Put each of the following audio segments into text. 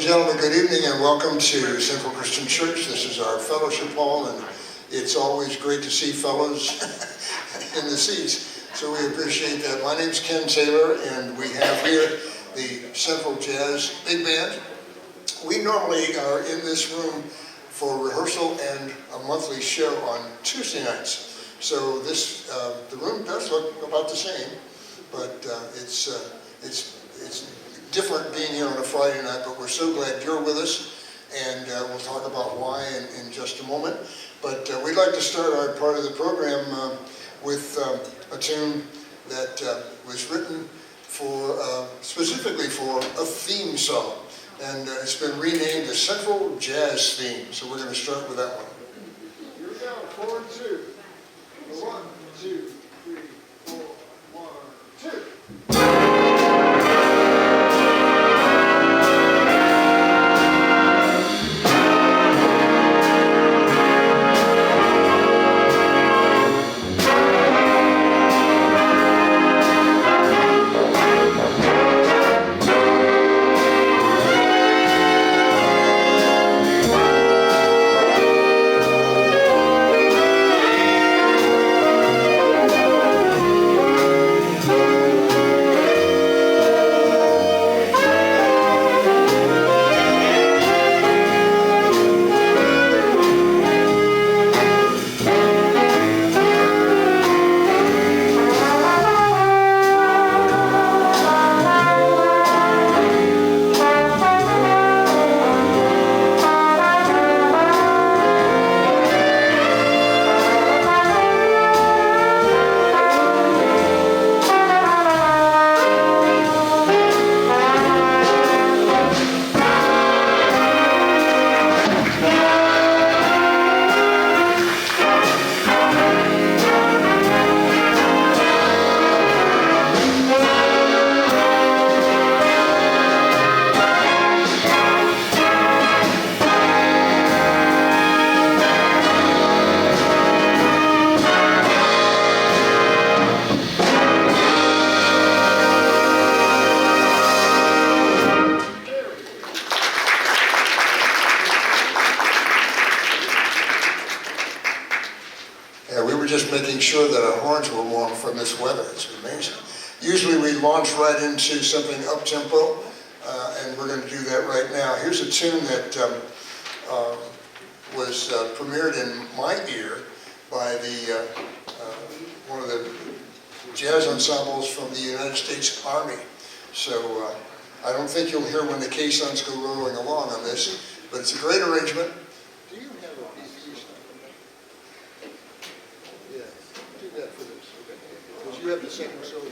gentlemen, good evening and welcome to Central Christian Church. This is our fellowship hall, and it's always great to see fellows in the seats, so we appreciate that. My name's Ken Taylor, and we have here the Central Jazz Big Band. We normally are in this room for rehearsal and a monthly show on Tuesday nights. So this, the room does look about the same, but it's different being here on a Friday night, but we're so glad you're with us, and we'll talk about why in just a moment. But we'd like to start our part of the program with a tune that was written for specifically for a theme song, and it's been renamed the Central Jazz Theme. So we're going to start with that one. Here we go, 4 and 2. 1, 2, 3, 4, 1, 2. Sure that our horns were warm from this weather. It's amazing. Usually we launch right into something up-tempo, and we're going to do that right now. Here's a tune that was premiered in my ear by the one of the jazz ensembles from the United States Army. So I don't think you'll hear when the caissons go rolling along on this, but it's a great arrangement. Do you have a piece? You have the second solo.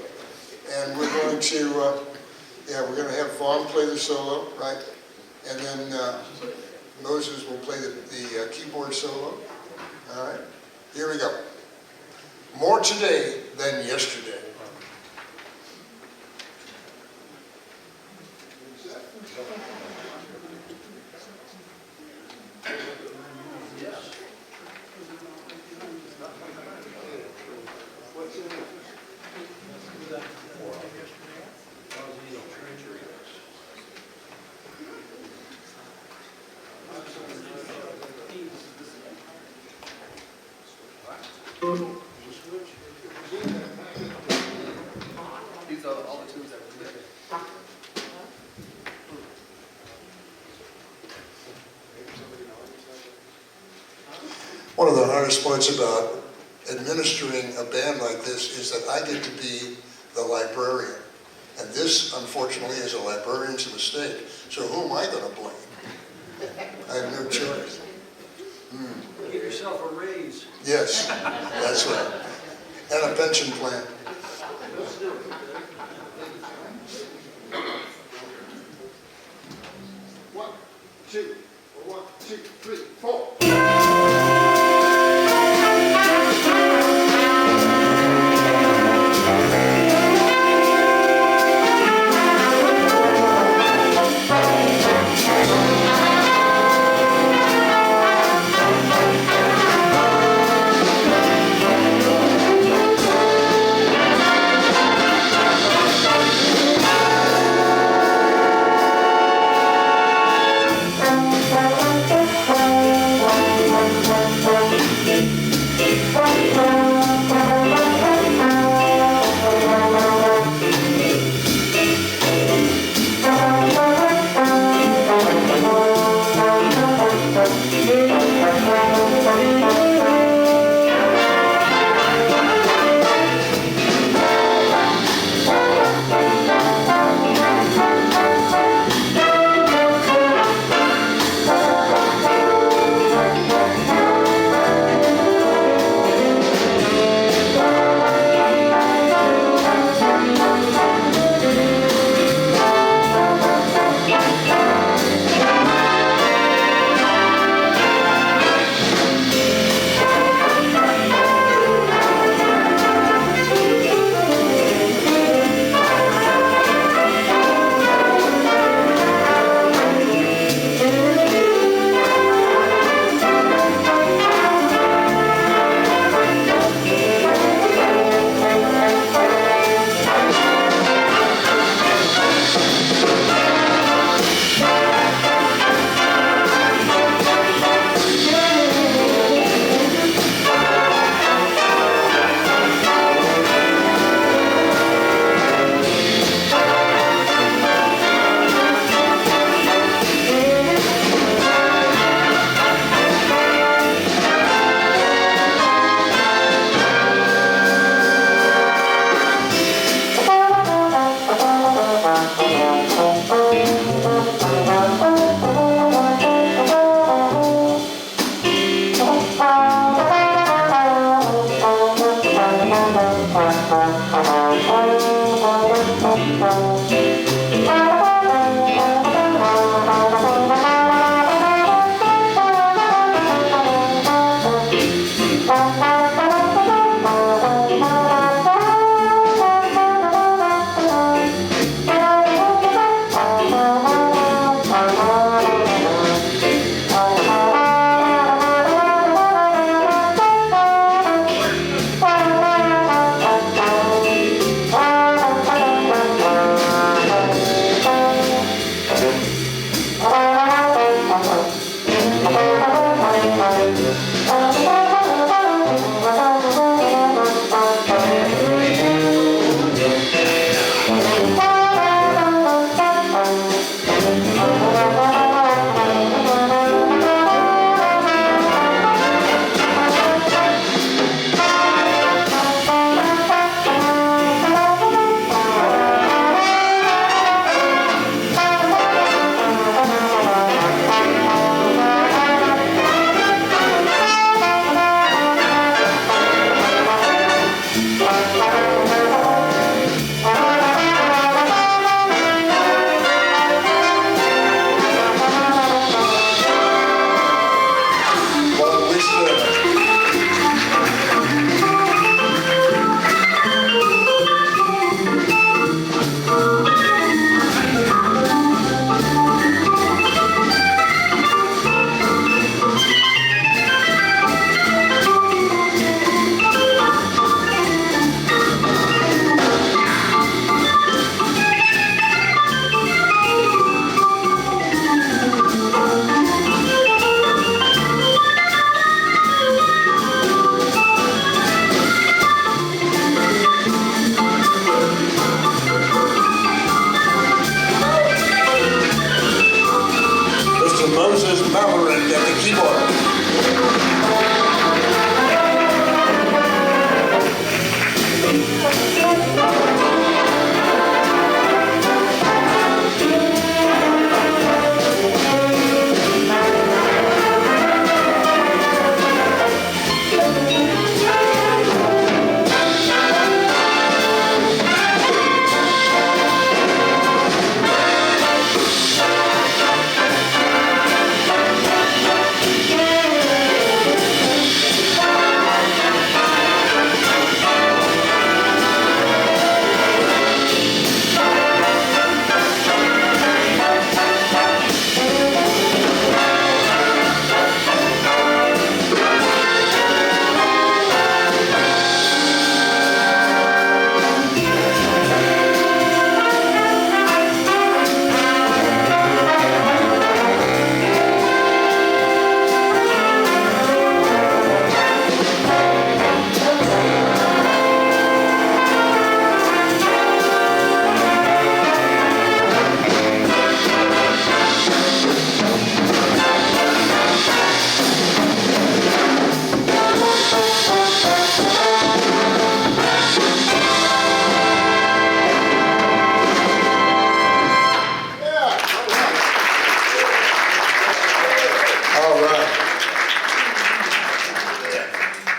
And we're going to, we're going to have Vaughn play the solo, right? And then Moses will play the keyboard solo. All right, here we go. More today than yesterday. These are all the tunes that were written. One of the hardest parts about administering a band like this is that I get to be the librarian. And this, unfortunately, is a librarian's mistake. So who am I going to blame? I have no choice. Give yourself a raise. Yes, that's right. And a pension plan. One, two, 1, 2, 3, 4.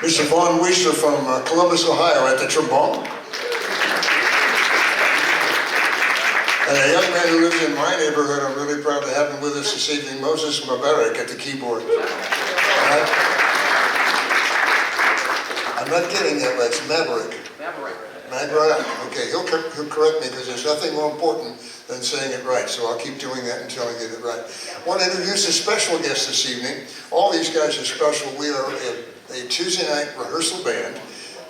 Mr. Vaughn Weister from Columbus, Ohio at the trombone. And a young man who lives in my neighborhood, I'm really proud to have him with us this evening, Moses Mabarak at the keyboard. I'm not kidding you, but it's Maverick. Maverick. Okay, he'll correct me because there's nothing more important than saying it right, so I'll keep doing that until I get it right. I want to introduce a special guest this evening. All these guys are special. We are a Tuesday night rehearsal band,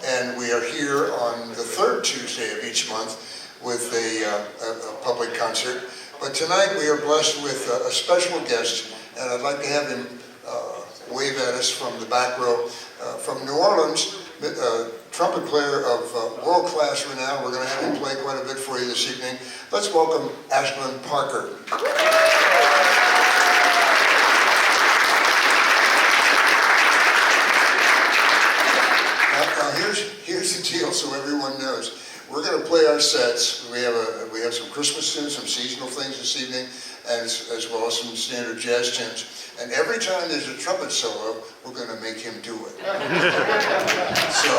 and we are here on the third Tuesday of each month with a public concert. But tonight we are blessed with a special guest, and I'd like to have him wave at us from the back row. From New Orleans, trumpet player of world-class renown. We're going to have him play quite a bit for you this evening. Let's welcome Ashlin Parker. Now here's the deal, so everyone knows. We're going to play our sets. We have some Christmas tunes, some seasonal things this evening, as well as some standard jazz tunes. And every time there's a trumpet solo, we're going to make him do it. So,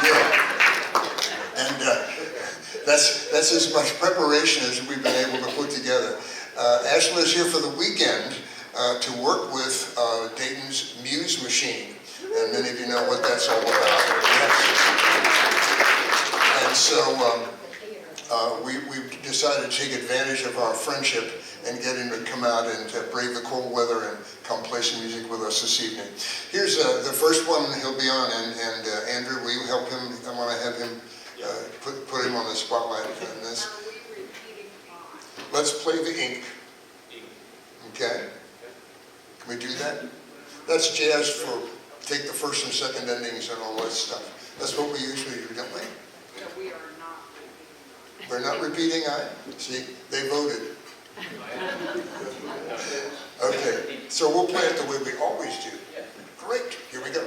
yeah. And that's as much preparation as we've been able to put together. Ashley is here for the weekend to work with Dayton's Muse Machine. And many of you know what that's all about. Yes. And so we've decided to take advantage of our friendship and get him to come out and brave the cold weather and come play some music with us this evening. Here's the first one he'll be on, and Andrew, will you help him? I want to have him put him on the spotlight on this. Let's play the ink. Okay? Can we do that? That's jazz for take the first and second endings and all that stuff. That's what we usually do, don't we? No, we are not. We're not repeating I? See, they voted. Okay, so we'll play it the way we always do. Great, here we go.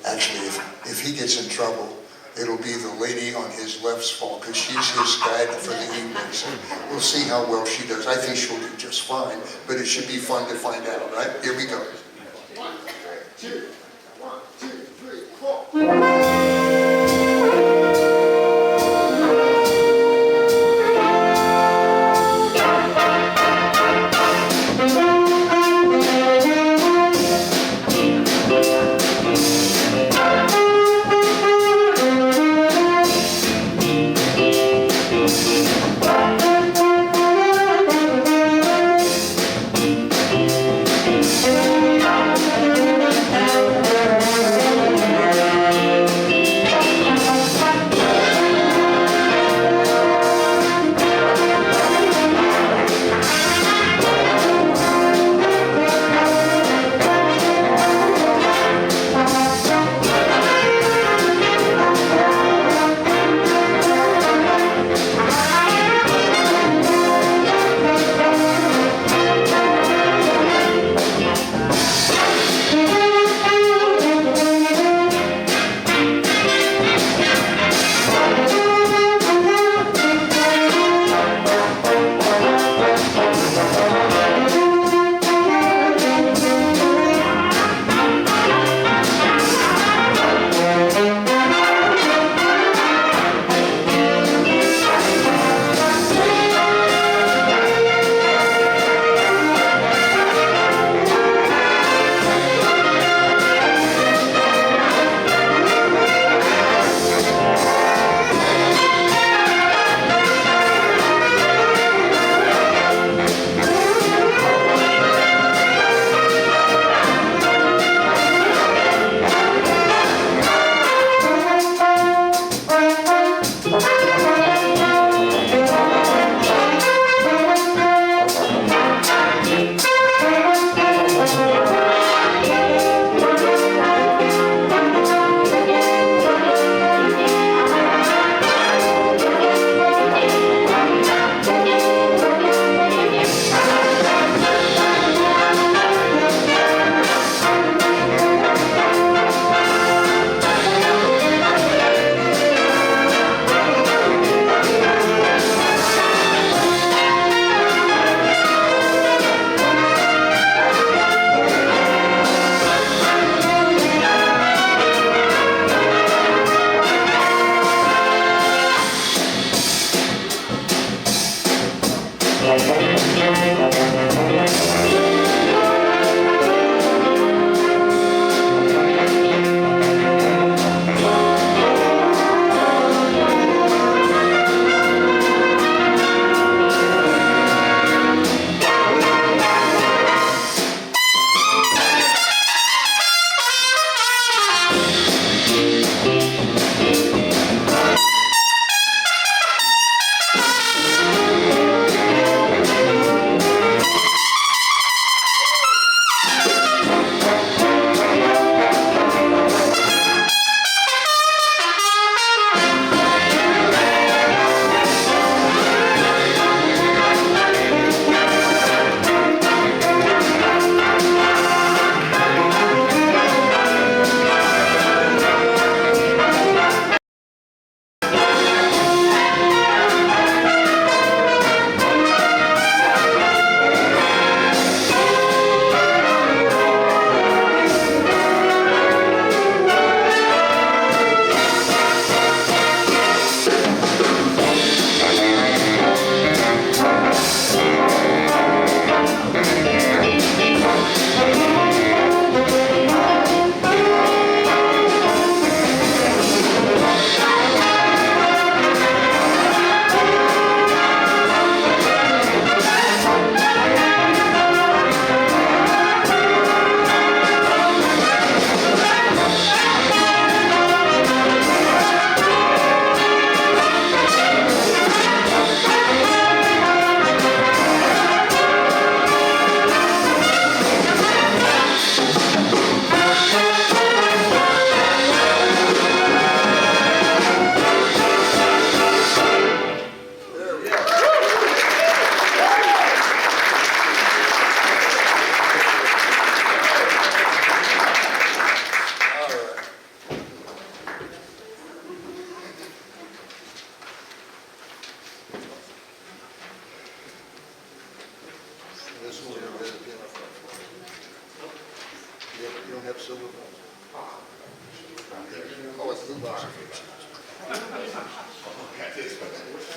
Actually, if he gets in trouble, it'll be the lady on his left's fault because she's his guide for the evening. So we'll see how well she does. I think she'll do just fine, but it should be fun to find out, right? Here we go. 1, 2, 1, 2, 3, 4.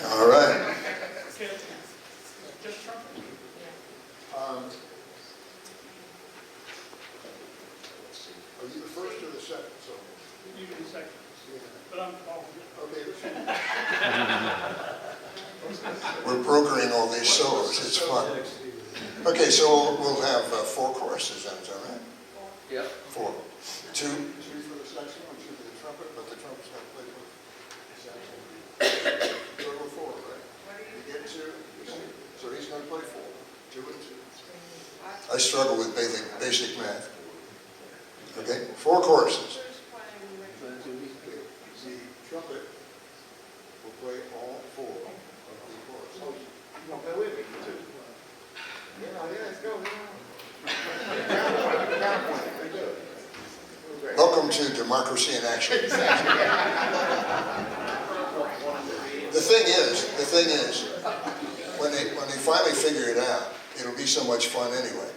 All right. Are you the first or the second? So You do the second, but I'm Paul. okay. We're brokering all these solos. It's fun. Okay, so we'll have 4 choruses then, is that right? Yep. 4. 2 for the saxophone, 2 for the trumpet, but the trumpet's got to play with saxophone. Go with 4, right? You get 2, so he's going to play 4. 2 and 2. I struggle with basic math. Okay, 4 choruses. The trumpet will play all 4 of the choruses. You gonna play with me too? Yeah, let's go. Welcome to Democracy in Action. The thing is, when they finally figure it out, it'll be so much fun anyway.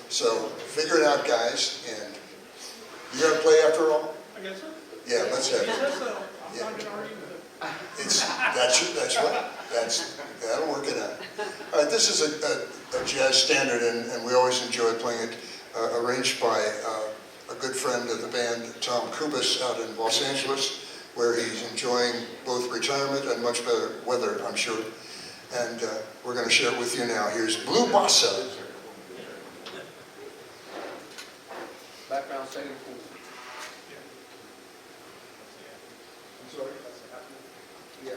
So figure it out, guys, and you gonna play after all? I guess so. Yeah, let's have He it. says so. I'm Yeah. not gonna argue with him. That's right. That'll work it out. All right, this is a jazz standard, and we always enjoy playing it. Arranged by a good friend of the band, Tom Kubis, out in Los Angeles, where he's enjoying both retirement and much better weather, I'm sure. And we're going to share it with you now. Here's Blue Bossa. Background setting for. I'm sorry? Yeah.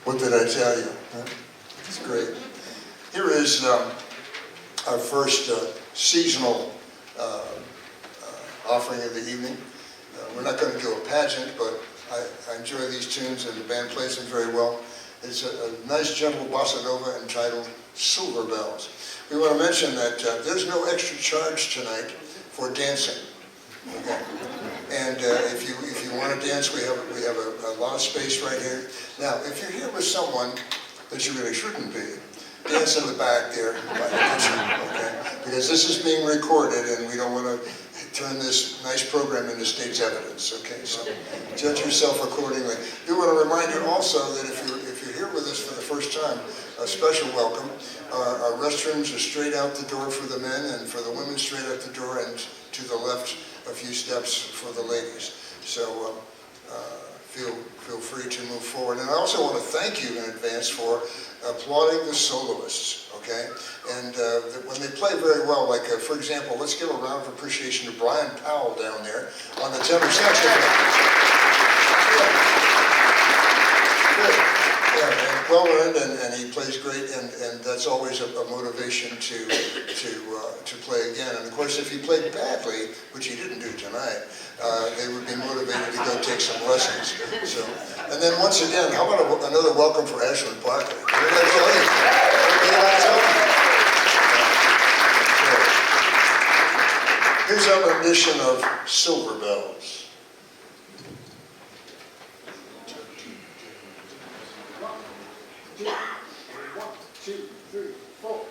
What did I tell you? Huh? It's great. Here is our first seasonal offering of the evening. We're not going to do a pageant, but I enjoy these tunes and the band plays them very well. It's a nice gentle bossa nova entitled Silver Bells. We want to mention that there's no extra charge tonight for dancing. Okay. And if you want to dance, we have a lot of space right here. Now, if you're here with someone that you really shouldn't be, dance in the back there by the kitchen, okay? Because this is being recorded, and we don't want to turn this nice program into state's evidence, okay? So judge yourself accordingly. We want to remind you also that if you're here with us for the first time, a special welcome. Our restrooms are straight out the door for the men, and for the women straight out the door, and to the left a few steps for the ladies. So feel free to move forward. And I also want to thank you in advance for applauding the soloists, okay? And when they play very well, like for example, let's give a round of appreciation to Brian Powell down there on the tenor saxophone. Yeah, and well earned, and he plays great, and that's always a motivation to play again. And of course, if he played badly, which he didn't do tonight, they would be motivated to go take some lessons. So, and then once again, how about another welcome for Ashlin Parker? What did I tell you? What did I tell you? Here's our rendition of Silver Bells. 1, 2, 3, 4.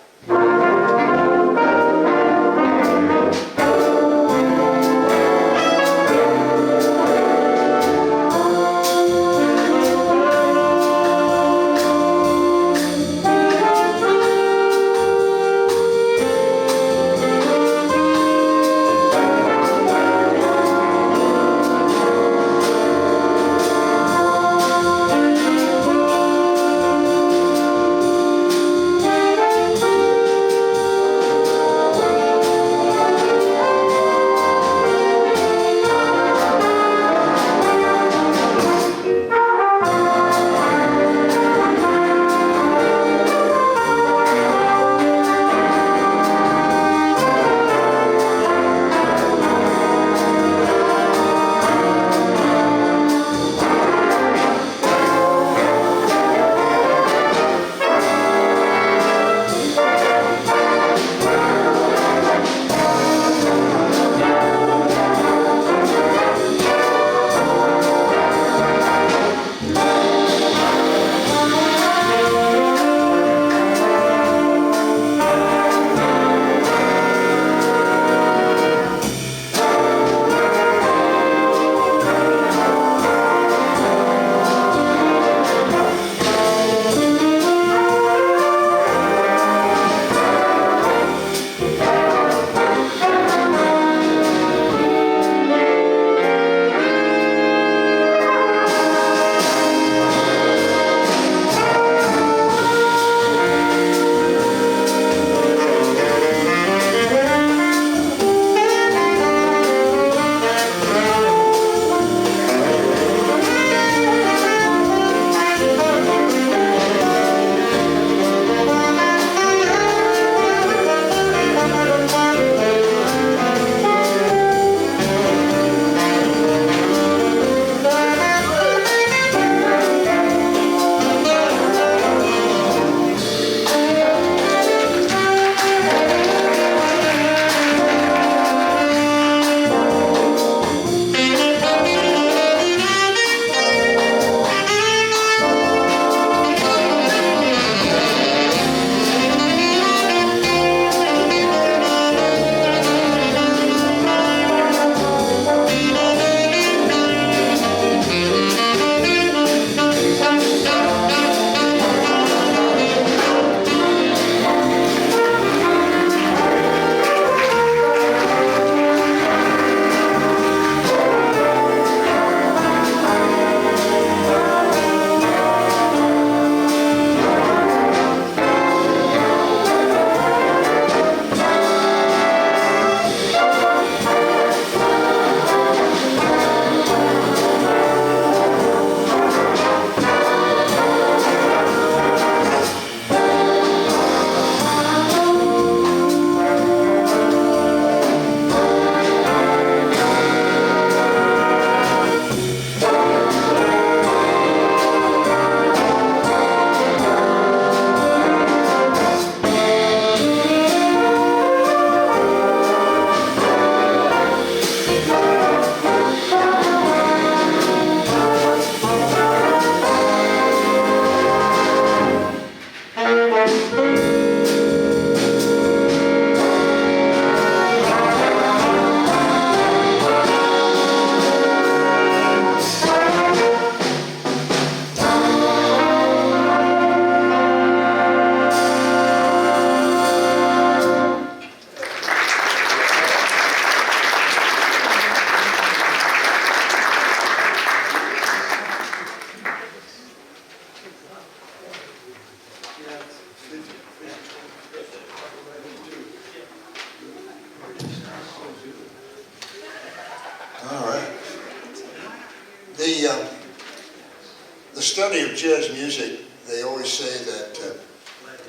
the study of jazz music, they always say that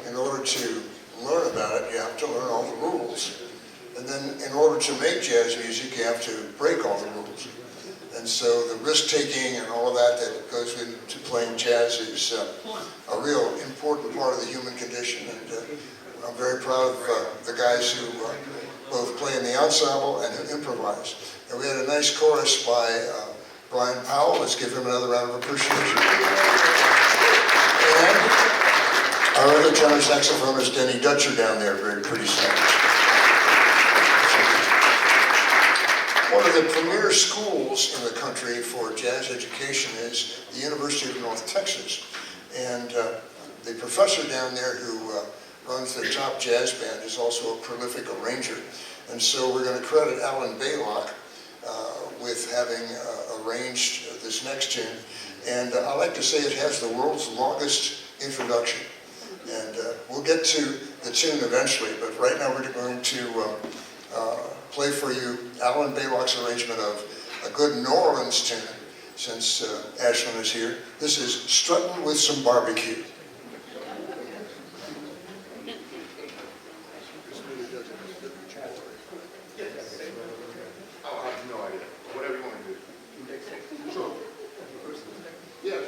in order to learn about it, you have to learn all the rules. And then in order to make jazz music, you have to break all the rules. And so the risk-taking and all of that that goes into playing jazz is a real important part of the human condition. And I'm very proud of the guys who both play in the ensemble and who improvise. And we had a nice chorus by Brian Powell. Let's give him another round of appreciation. And our other tenor saxophonist, Denny Dutcher, down there, very pretty sound. One of the premier schools in the country for jazz education is the University of North Texas. And the professor down there who runs the top jazz band is also a prolific arranger. And so we're going to credit Alan Baylock with having arranged this next tune. And I like to say it has the world's longest introduction. And we'll get to the tune eventually, but right now we're going to play for you Alan Baylock's arrangement of a good New Orleans tune, since Ashlin is here. This is Struttin' with Some Barbecue. Oh, I have no idea. Whatever you want to do. Sure. Yes.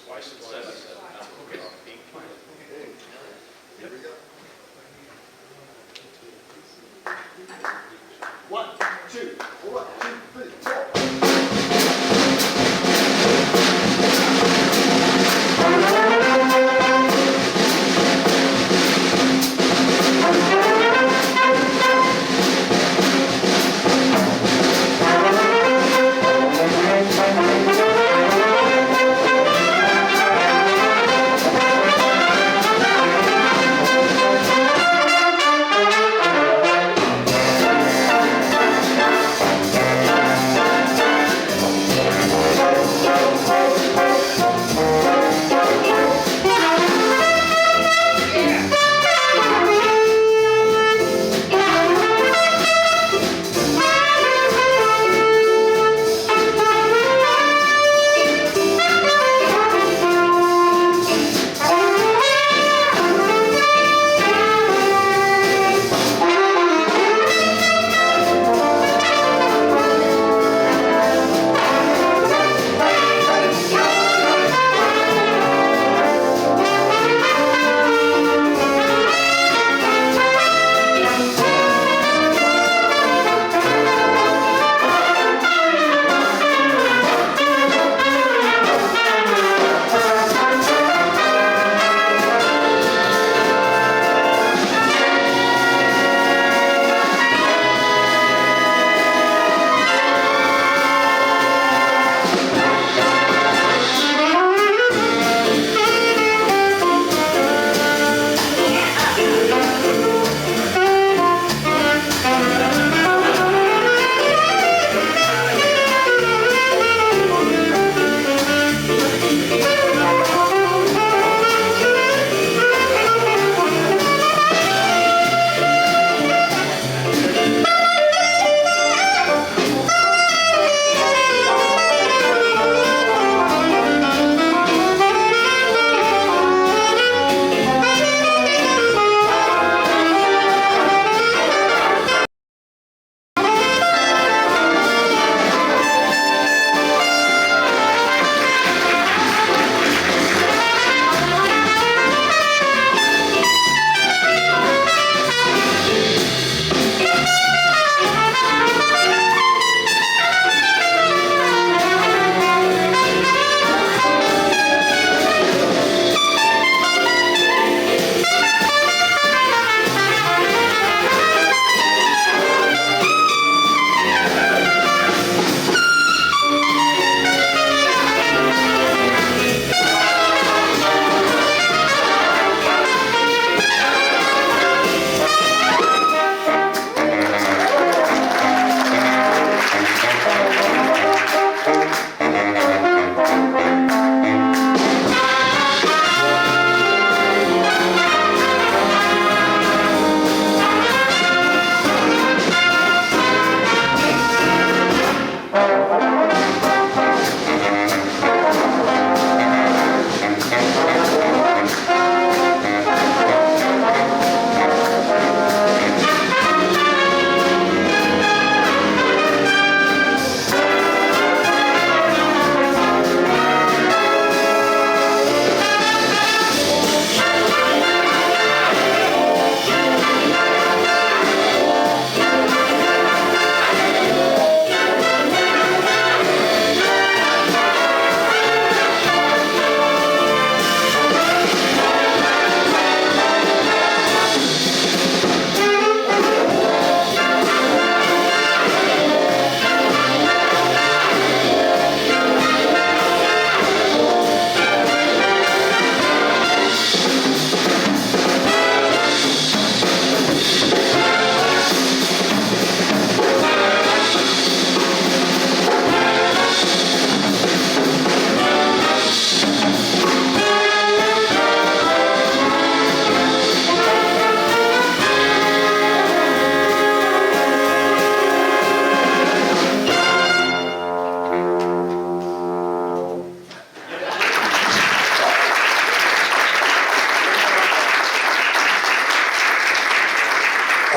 Twice and seven. Okay. Here we go. 1, 2, 1, 2, 3, 4.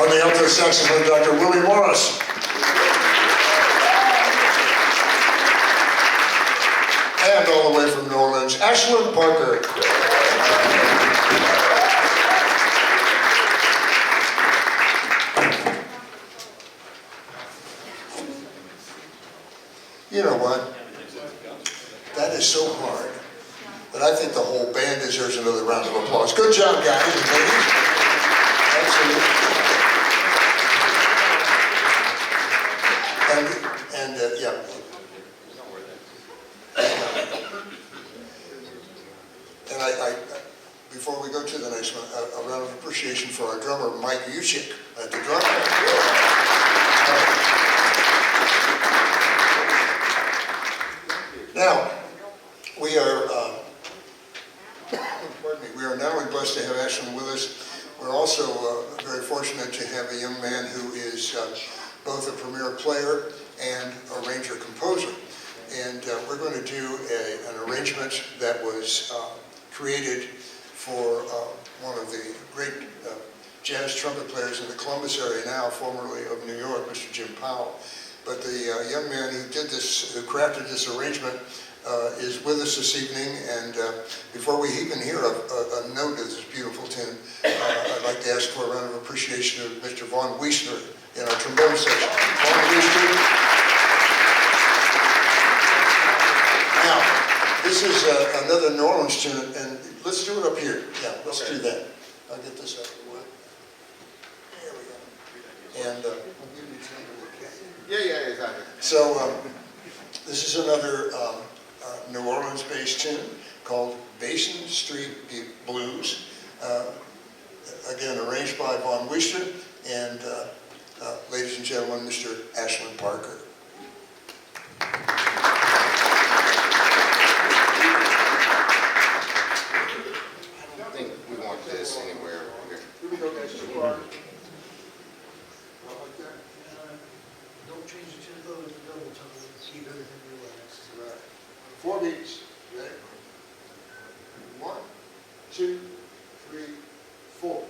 On the alto saxophone, Dr. Willie Morris. And all the way from New Orleans, Ashlin Parker. You know what? That is so hard. But I think the whole band deserves another round of applause. Good job, guys and ladies. Absolutely. And yeah. And I, before we go to the next one, a round of appreciation for our drummer, Mike Yuchik, at the drum. Now, we are, pardon me, we are not only blessed to have Ashlin with us, we're also very fortunate to have a young man who is both a premier player and arranger-composer. And we're going to do an arrangement that was created for one of the great jazz trumpet players in the Columbus area now, formerly of New York, Mr. Jim Powell. But the young man who did this, who crafted this arrangement, is with us this evening. And before we even hear a note of this beautiful tune, I'd like to ask for a round of appreciation of Mr. Vaughn Wiesner in our trombone section. Vaughn Wiesner. Now, this is another New Orleans tune, and let's do it up here. Yeah, let's do that. I'll get this out of the way. There we go. And we'll give you a tune. Yeah, exactly. So this is another New Orleans-based tune called Basin Street Blues. Again, arranged by Vaughn Wiesner and, ladies and gentlemen, Mr. Ashlin Parker. I don't think we want this anywhere here. Here we go, guys. Don't change the tempo with the double tone, keep everything relaxed. Right. 4 beats. Ready? 1, 2, 3, 4.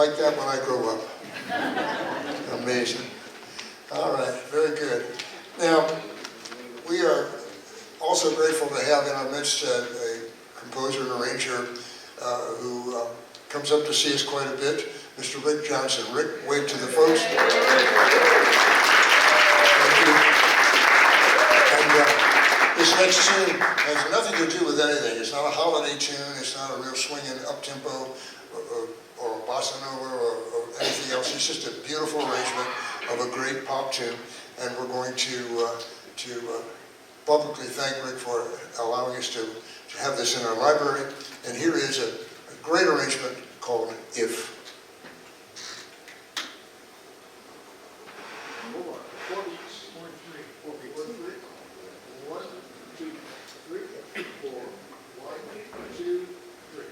like that when I grow up. Amazing. All right, very good. Now, we are also grateful to have in our midst a composer and arranger who comes up to see us quite a bit, Mr. Rick Johnson. Rick, wave to the folks. Thank you. And this next tune has nothing to do with anything. It's not a holiday tune. It's not a real swinging up-tempo or a bossa nova or anything else. It's just a beautiful arrangement of a great pop tune. And we're going to publicly thank Rick for allowing us to have this in our library. And here is a great arrangement called If. 4 beats. 4 beats. 1, 2, 3, 4. 1, 2, 3.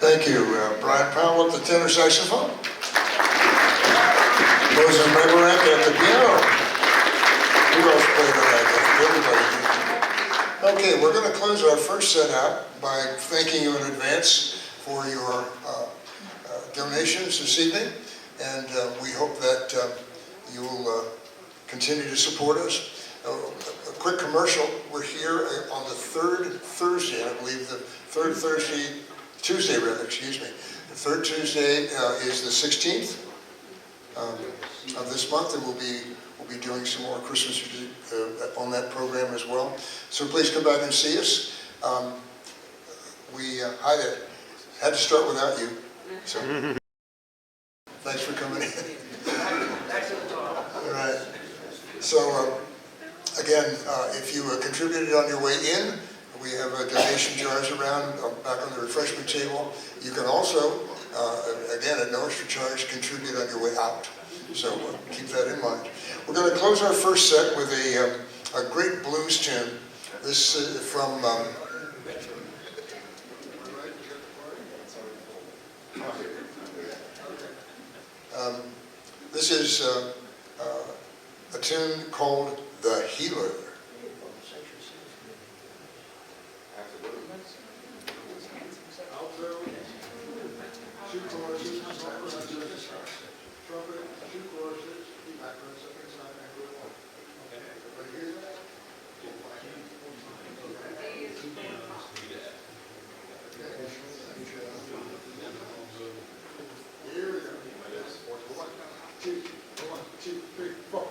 Thank you. Brian Powell at the tenor saxophone. Okay, we're going to close our first set out by thanking you in advance for your donations this evening, and we hope that you will continue to support us. A quick commercial, we're here on the third Thursday, I believe the third Tuesday rather, excuse me. The third Tuesday is the 16th of this month, and we'll be doing some more Christmas music on that program as well. So please come back and see us. Hi there. Had to start without you. So thanks for coming in. All right. So again, if you contributed on your way in, we have donation jars around back on the refreshment table. You can also, again, at no extra charge, contribute on your way out. So keep that in mind. We're going to close our first set with a great blues tune. This is from this is a tune called "The Healer." Alto, two choruses, trumpet, two choruses, background, second side, background one. Everybody hear that? Here we go. 1, 2, 3, 4.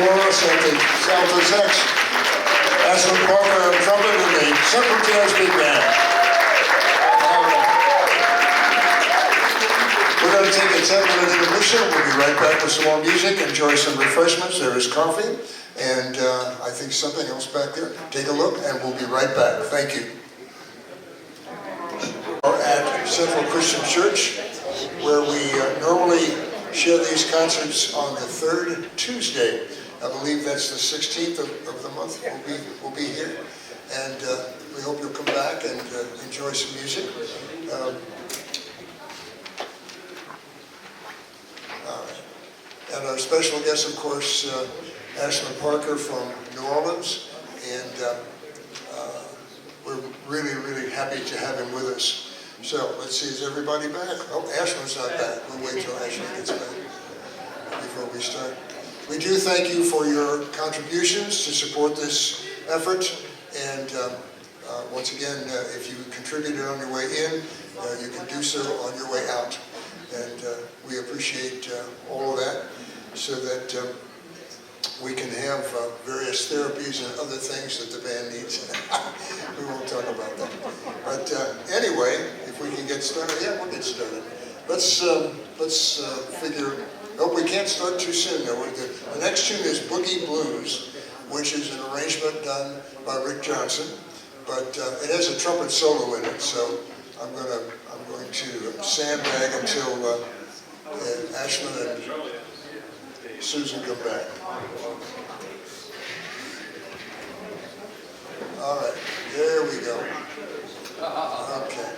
chorus and the salsa sax. Ashlin Parker on trumpet and the Central Jazz Big Band. All right. We're going to take a 10-minute intermission. We'll be right back with some more music. Enjoy some refreshments. There is coffee and I think something else back there. Take a look and we'll be right back. Thank you. We're at Central Christian Church, where we normally share these concerts on the third Tuesday. I believe that's the 16th of the month. We'll be here, and we hope you'll come back and enjoy some music. All right. And our special guest, of course, Ashlin Parker from New Orleans, and we're really, really happy to have him with us. So let's see, is everybody back? Oh, Ashlin's not back. We'll wait till Ashlin gets back before we start. We do thank you for your contributions to support this effort. And once again, if you contributed on your way in, you can do so on your way out. And we appreciate all of that so that we can have various therapies and other things that the band needs. We won't talk about that. But anyway, if we can get started, yeah, we'll get started. Let's figure. Oh, we can't start too soon. No, the next tune is Boogie Blues, which is an arrangement done by Rick Johnson, but it has a trumpet solo in it. So I'm going to sandbag until Ashlin and Susan come back. All right, there we go. Okay.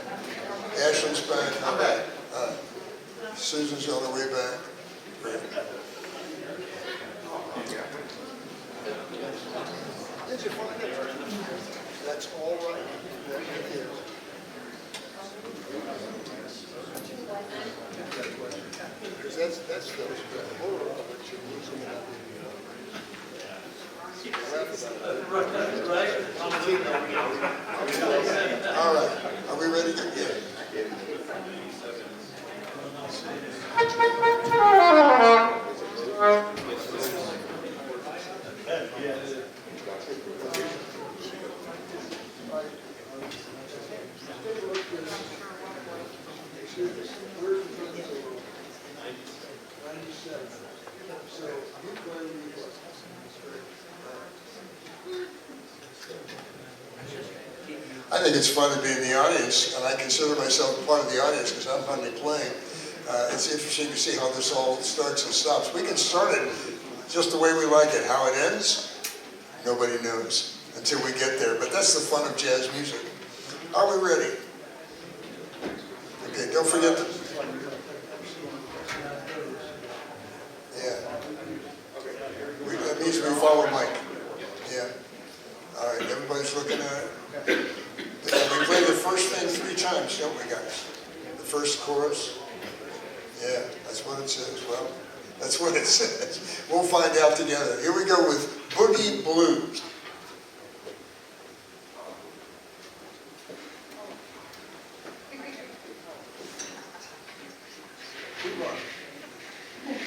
Ashlin's back. I'm back. All right. Susan's on the way back. Great. Did you find it? That's all right. Because that's the horror of it. All right. Are we ready to begin? I think it's fun to be in the audience, and I consider myself part of the audience because I'm hardly playing. It's interesting to see how this all starts and stops. We can start it just the way we like it. How it ends, nobody knows until we get there. But that's the fun of jazz music. Are we ready? Okay, don't forget to... Yeah. That means we follow Mike. Yeah. All right, everybody's looking at it. We play the first thing 3 times, don't we, guys? The first chorus. Yeah, that's what it says. Well, that's what it says. We'll find out together. Here we go with Boogie Blues.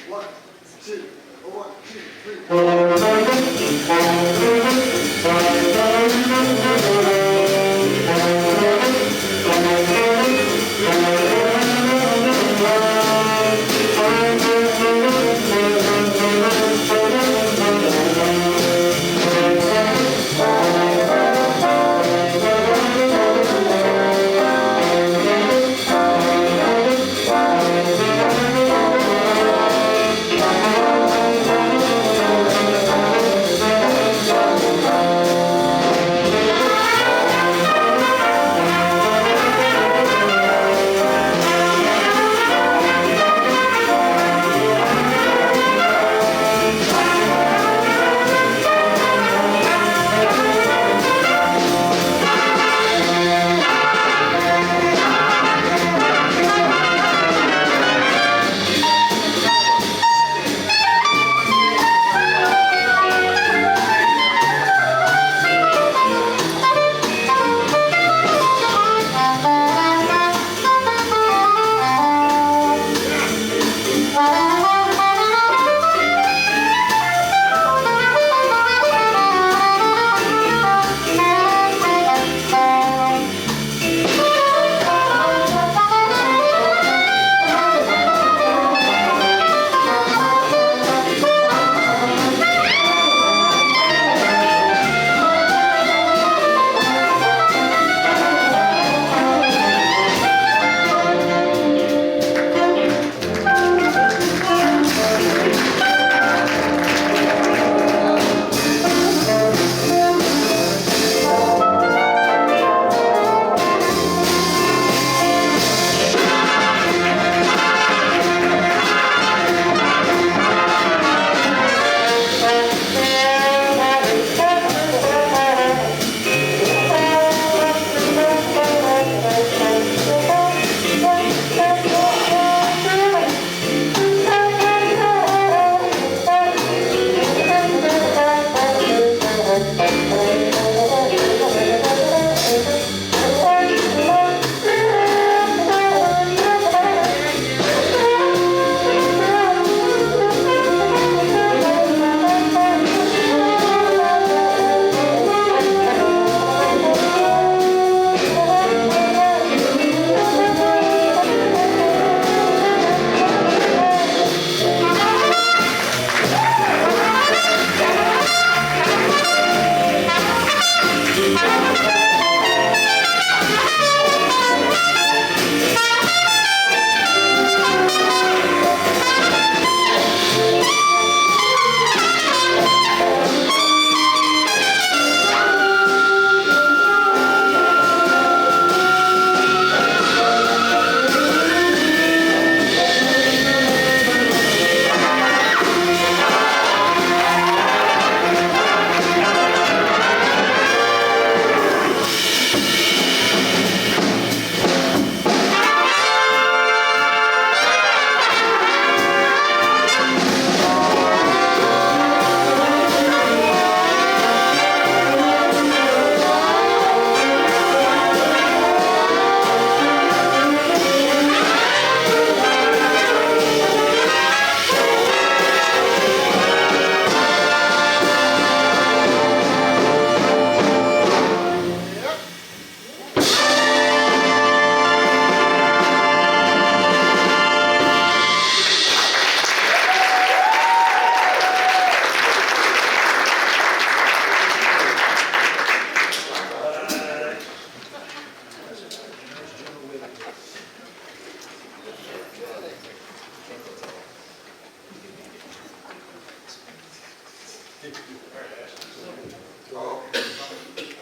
One, two, 1, 2, 3.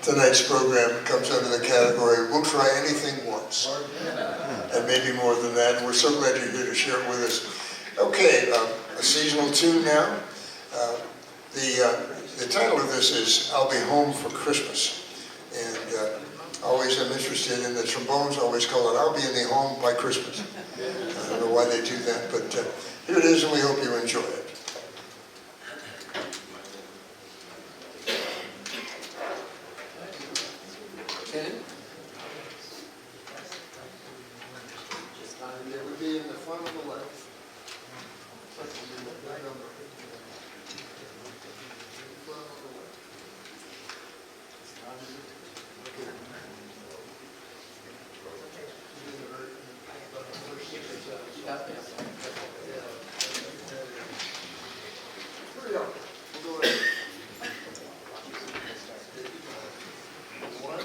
Tonight's program comes under the category, we'll try anything once. And maybe more than that, and we're so glad you're here to share it with us. Okay, a seasonal tune now. The title of this is I'll Be Home for Christmas. And always am interested in the trombones, always call it I'll Be in the Home by Christmas. I don't know why they do that, but here it is, and we hope you enjoy it. It would be in the front of the left. Hurry up. We'll go ahead. 1,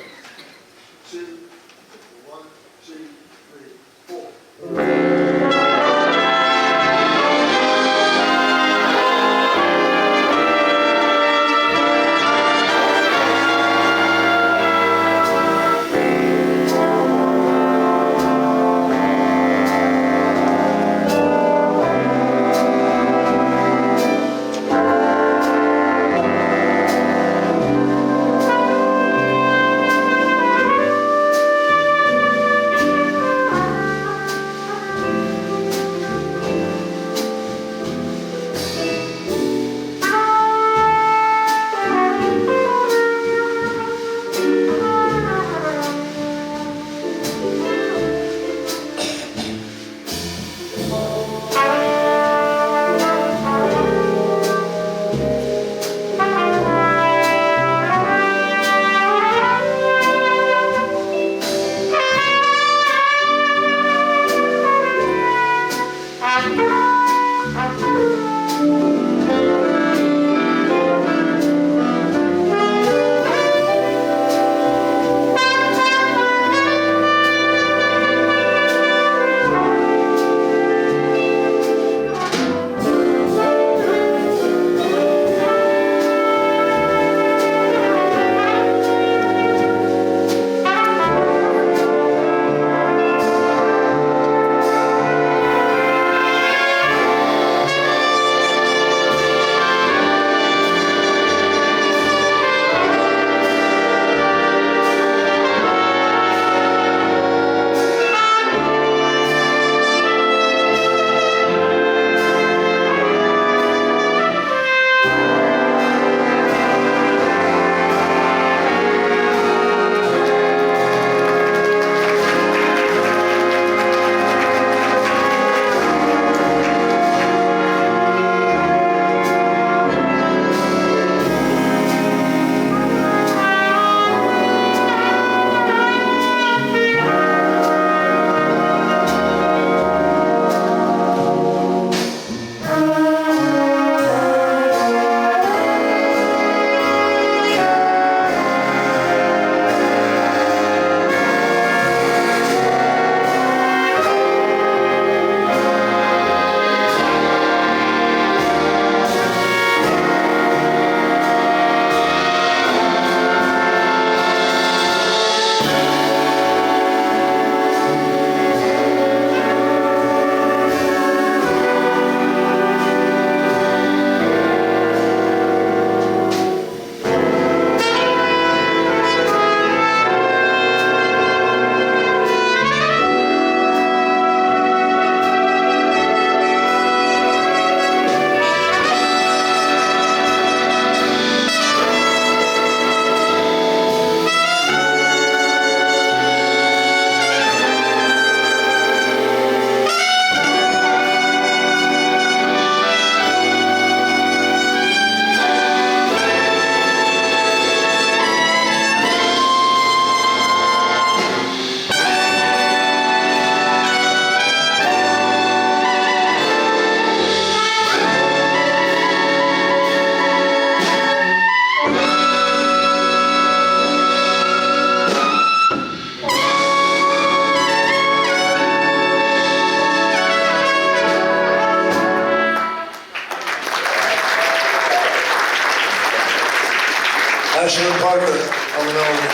Ashlin Parker, coming over.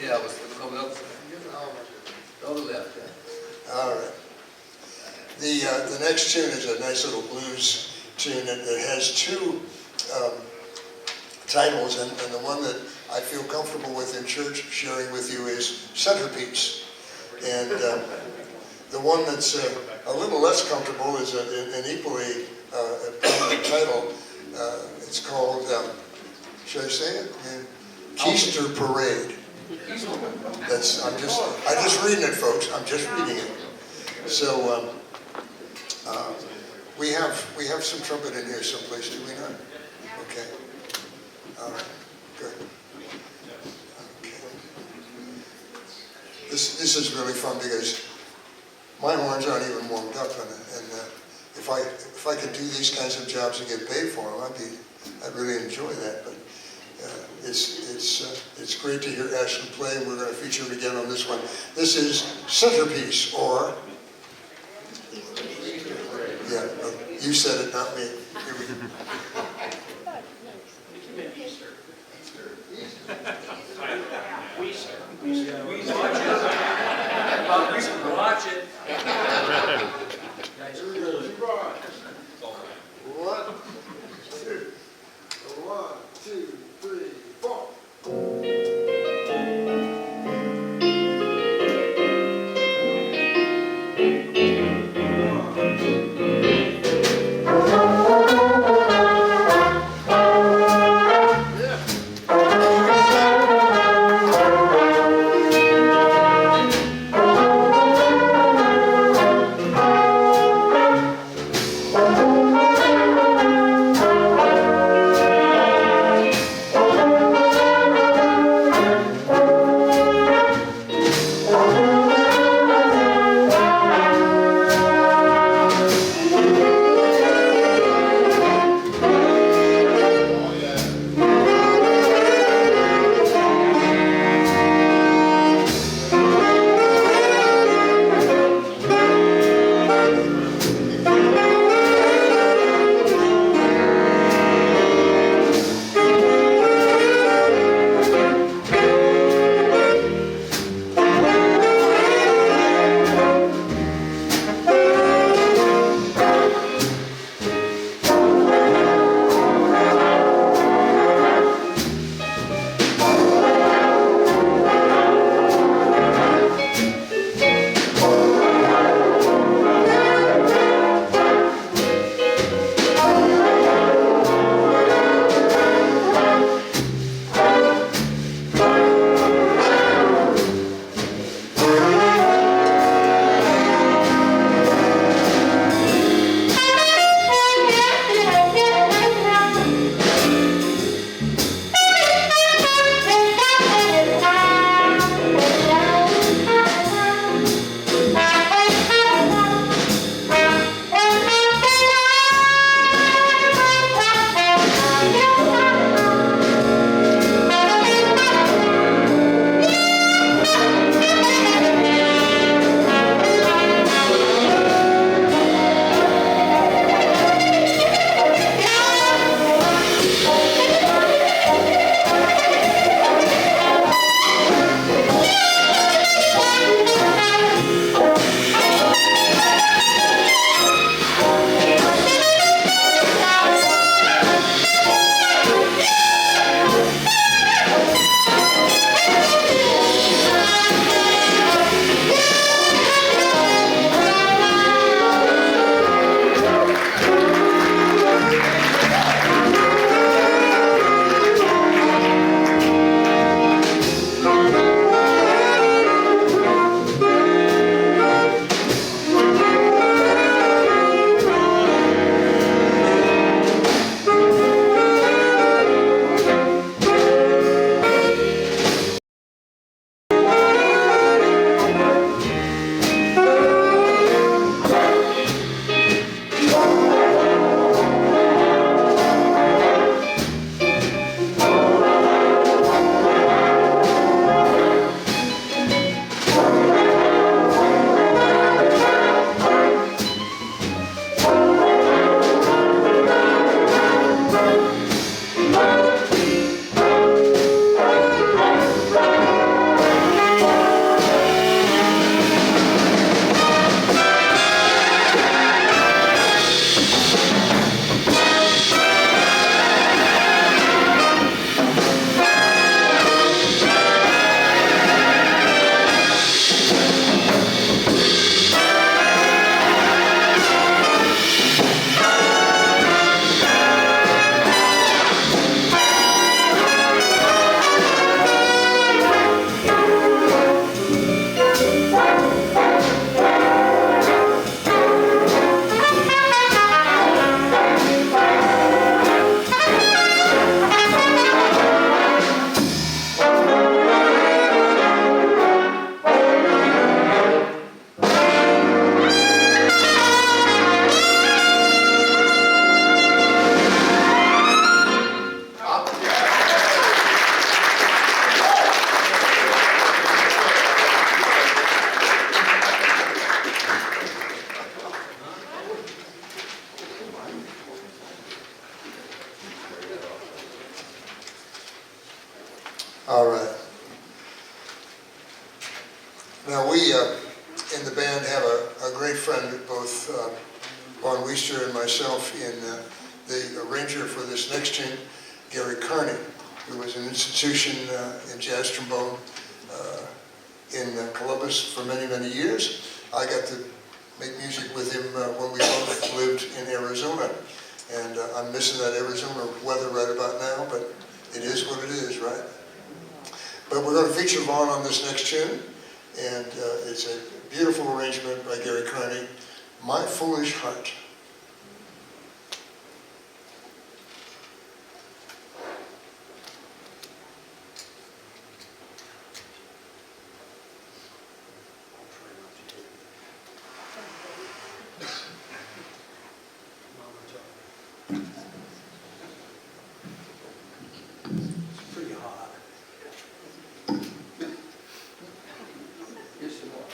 Yeah, I was coming up. On the left, yeah. All right. The next tune is a nice little blues tune. It has two titles, and the one that I feel comfortable with in church sharing with you is Centerpiece. And the one that's a little less comfortable is an equally prominent title. It's called, should I say it? Keister Parade. I'm just reading it, folks. I'm just reading it. So we have some trumpet in here someplace, do we not? Okay. All right. Good. Okay. This is really fun because my horns aren't even warmed up, and if I could do these kinds of jobs and get paid for them, I'd really enjoy that. But it's great to hear Ashlin play. We're going to feature it again on this one. This is Centerpiece, or yeah, you said it, not me. Here we go. Watch it. One, two, three, four. Now, we in the band have a great friend, both Ron Weister and myself, in the arranger for this next tune, Gary Carney, who was an institution in jazz trombone in Columbus for many, many years. I got to make music with him when we both lived in Arizona. And I'm missing that Arizona weather right about now, but it is what it is, right? But we're going to feature Vaughn on this next tune, and it's a beautiful arrangement by Gary Carney, My Foolish Heart. It's pretty hot. Here's some more.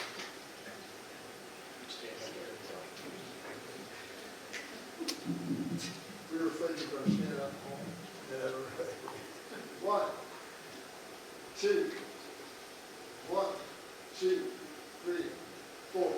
We were afraid you were going to stand up home. Yeah, right. 1, 2, 1, 2, 3, 4.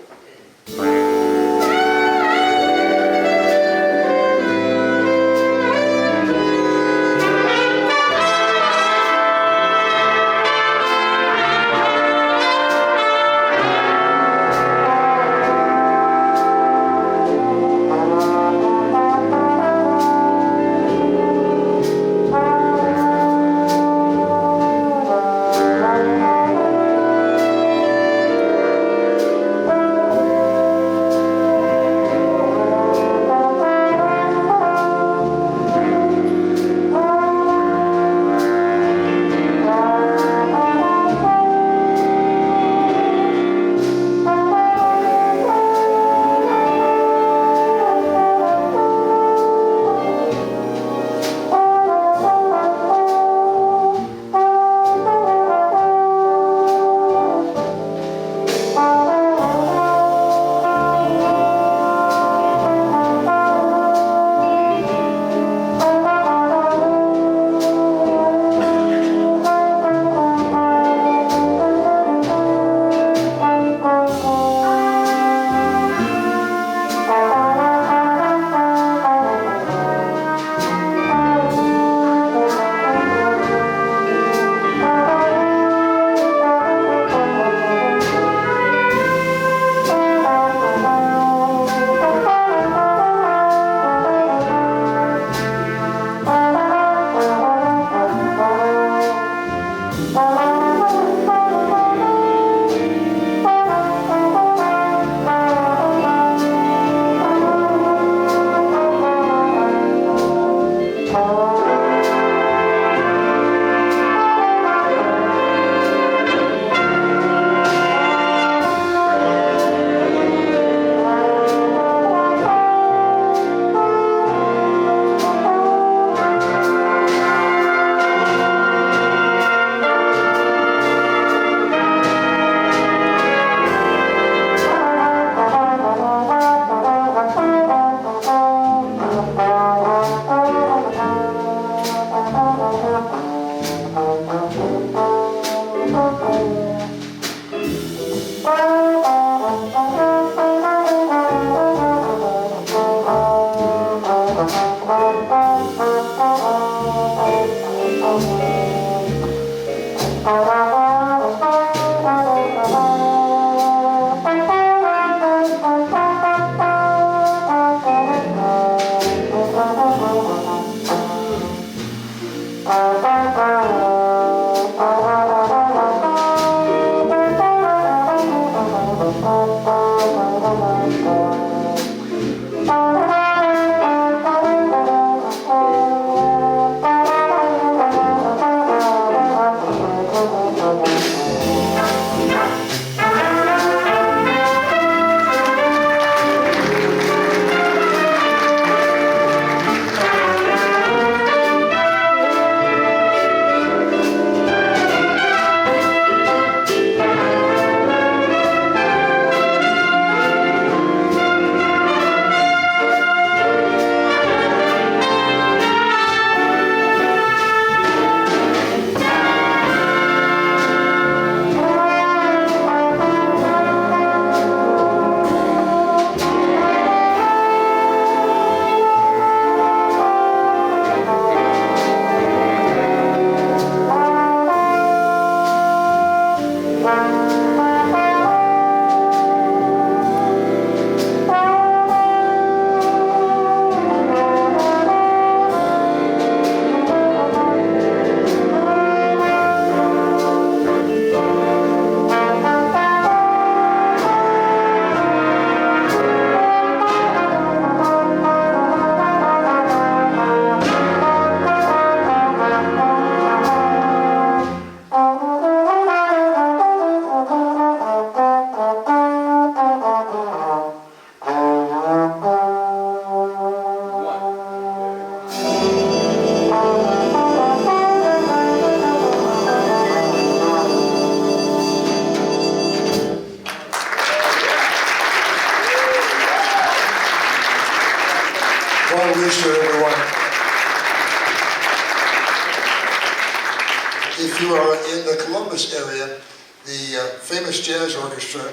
if you are in the Columbus area, the famous jazz orchestra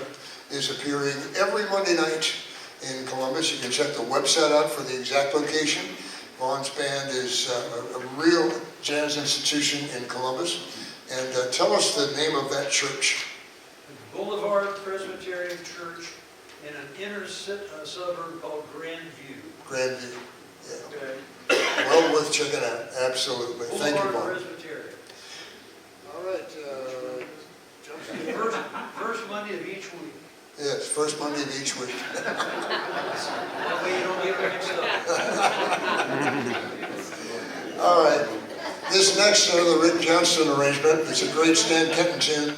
is appearing every Monday night in Columbus. You can check the website out for the exact location. Vaughn's Band is a real jazz institution in Columbus. And tell us the name of that church. Boulevard Presbyterian Church in an inner suburb called Grandview. Grandview. Yeah. Okay. Well worth checking out. Absolutely. Thank you, Boulevard Vaughn. Presbyterian. All right, First Monday of each week. Yes, first Monday of each week. That way you don't get mixed up. All right. This next, the Rick Johnston arrangement, is a great Stan Kenton tune.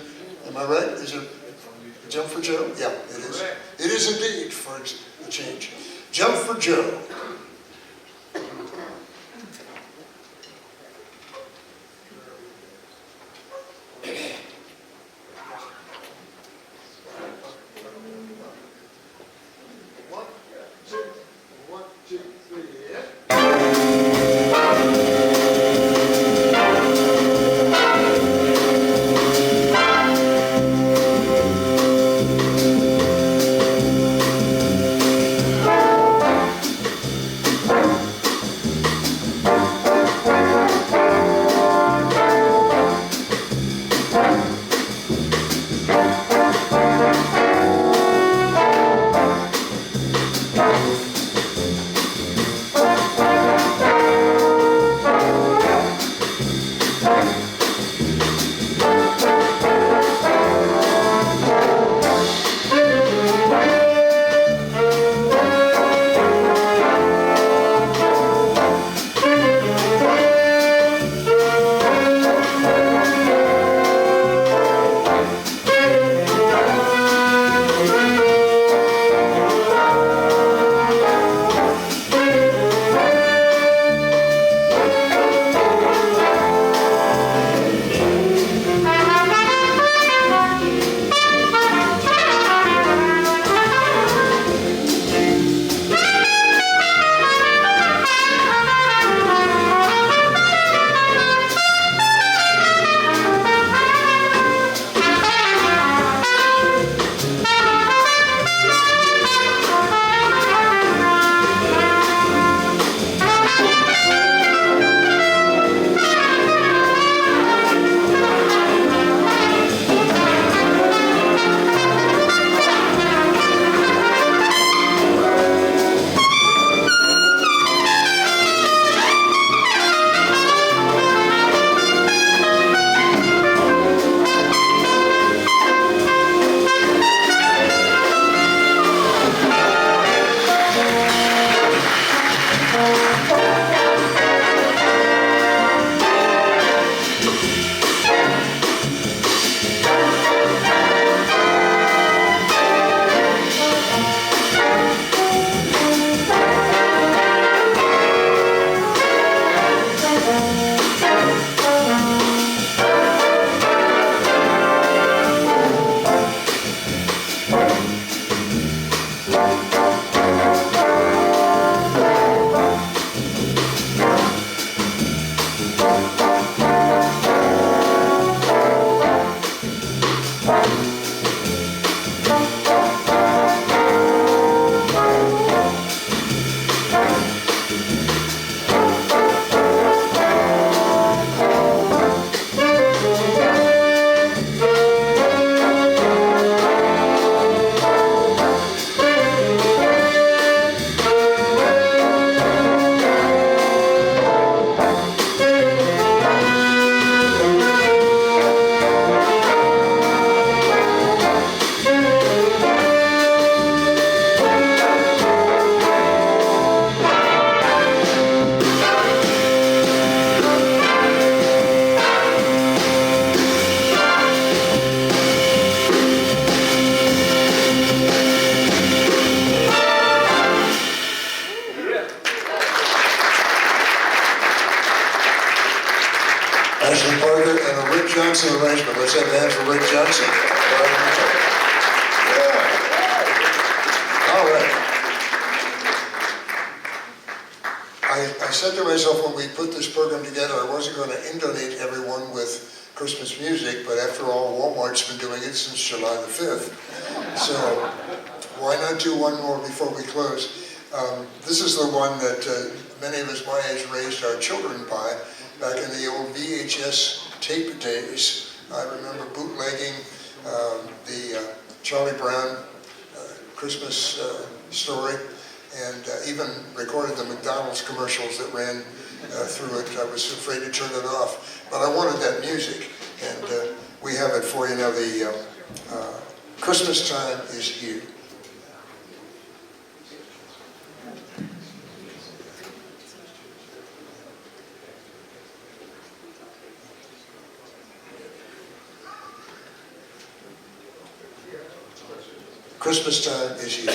Am I right? Is it Jump for Joe? Yeah, it is. Correct. It is indeed, for a change. Jump for Joe. one, two, three, yeah. Ashlin Parker and a Rick Johnson arrangement. Let's have a hand for Rick Johnson. Yeah. All right. I said to myself when we put this program together, I wasn't going to inundate everyone with Christmas music, but after all, Walmart's been doing it since July the 5th. So why not do one more before we close? This is the one that many of us my age raised our children by back in the old VHS tape days. I remember bootlegging the Charlie Brown Christmas story, and even recorded the McDonald's commercials that ran through it. I was afraid to turn it off, but I wanted that music, and we have it for you now. The Christmas Time Is Here. Christmas time is here.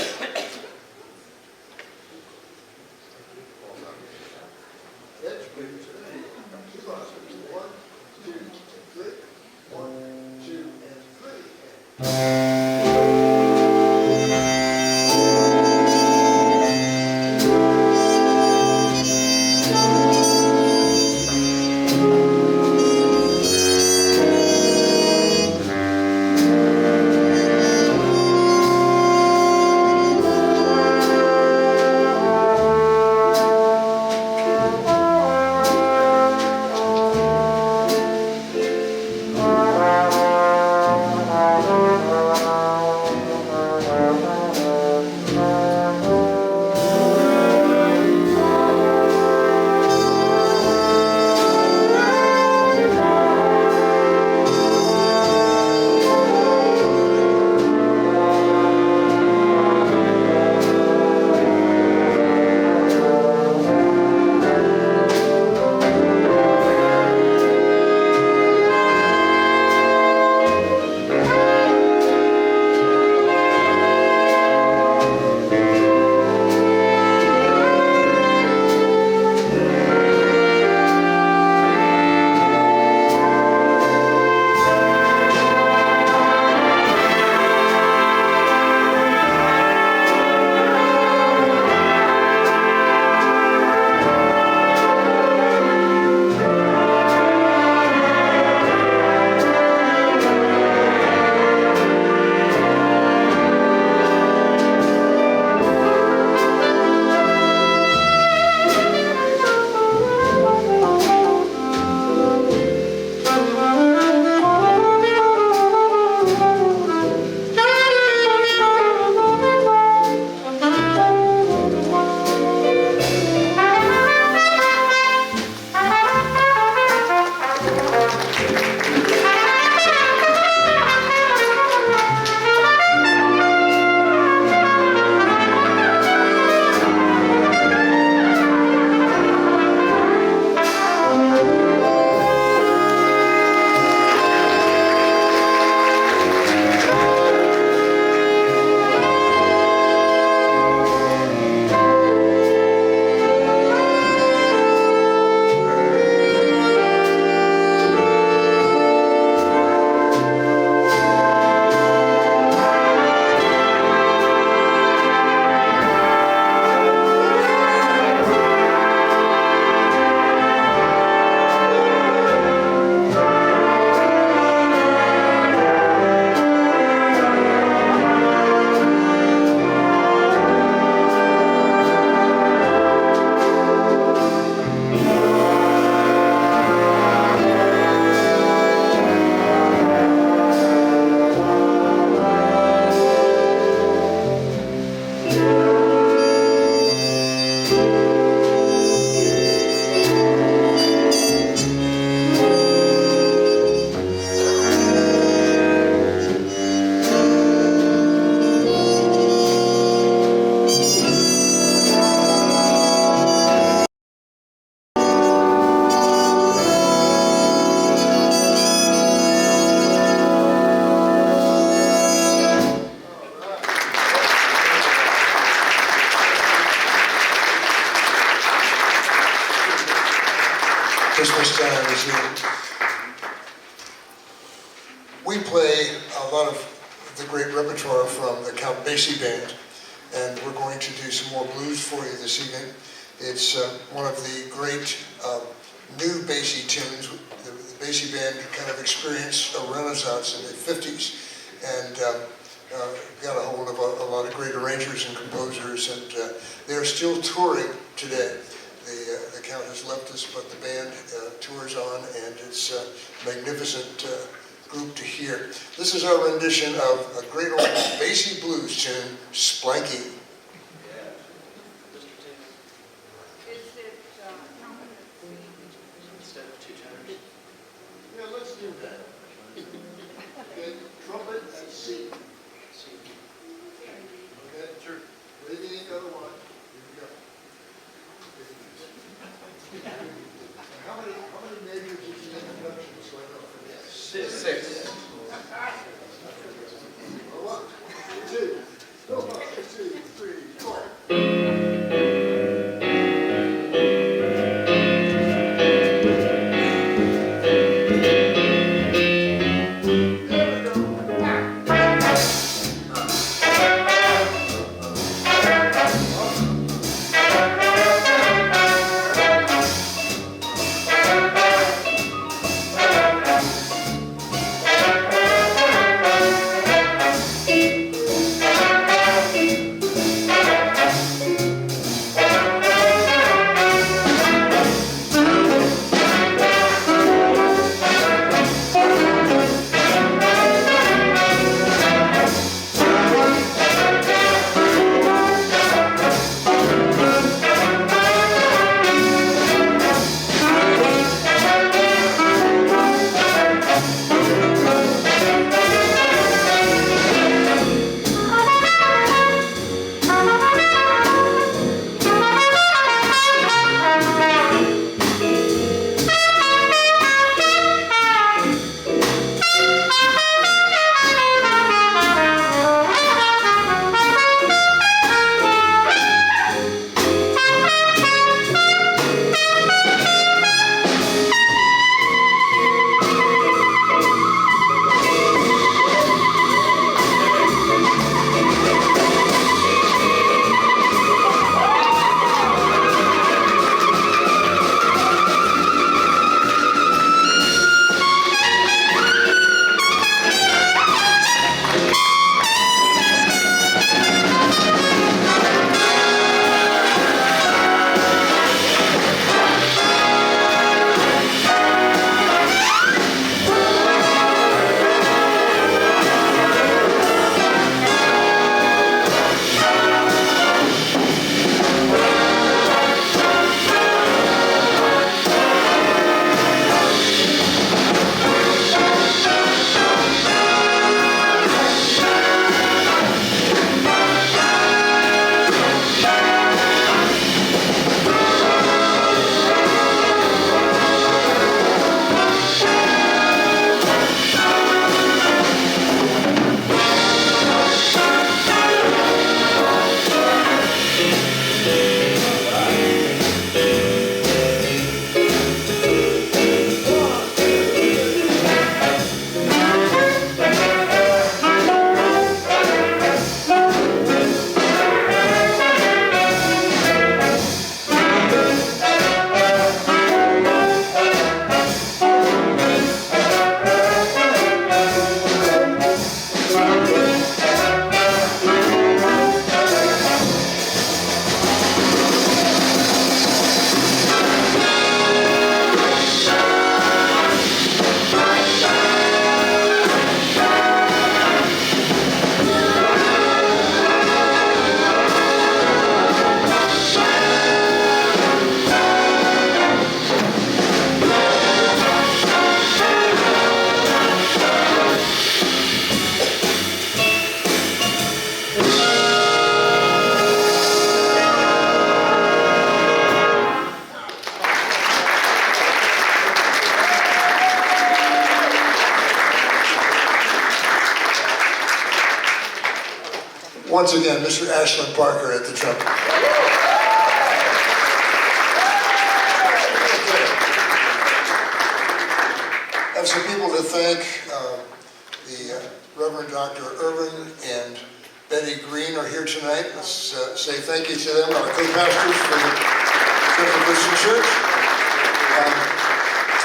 Christmas time is here. We play a lot of the great repertoire from the Count Basie Band, and we're going to do some more blues for you this evening. It's one of the great new Basie tunes. The Basie band kind of experienced a renaissance in the 50s and got a hold of a lot of great arrangers and composers, and they're still touring today. The Count has left us, but the band tours on, and it's a magnificent group to hear. This is our rendition of a great old Basie blues tune, Splanky. Instead of two tenors. Yeah, let's do that. Okay, trumpet and C. Okay, sure. Maybe the other one. Here we go. How many majors did you introduction so I don't forget? Six. One, two, one, two, three, four. Once again, Mr. Ashlin Parker at the trumpet. I have some people to thank. The Reverend Dr. Irvin and Betty Green are here tonight. Let's say thank you to them, our co-pastors for the Central Christian Church.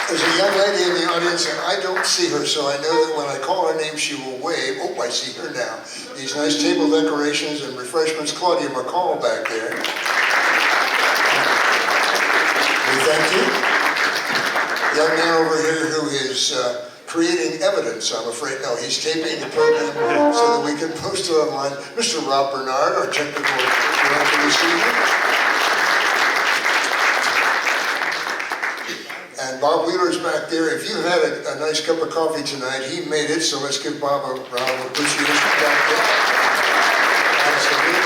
There's a young lady in the audience, and I don't see her, so I know that when I call her name, she will wave. Oh, I see her now. These nice table decorations and refreshments. Claudia McCall back there. We thank you. Young man over here who is creating evidence, I'm afraid. No, he's taping the program so that we can post it online. Mr. Rob Bernard, our technical director this evening. And Bob Wheeler's back there. If you've had a nice cup of coffee tonight, he made it, so let's give Bob a round of appreciation back there. Absolutely.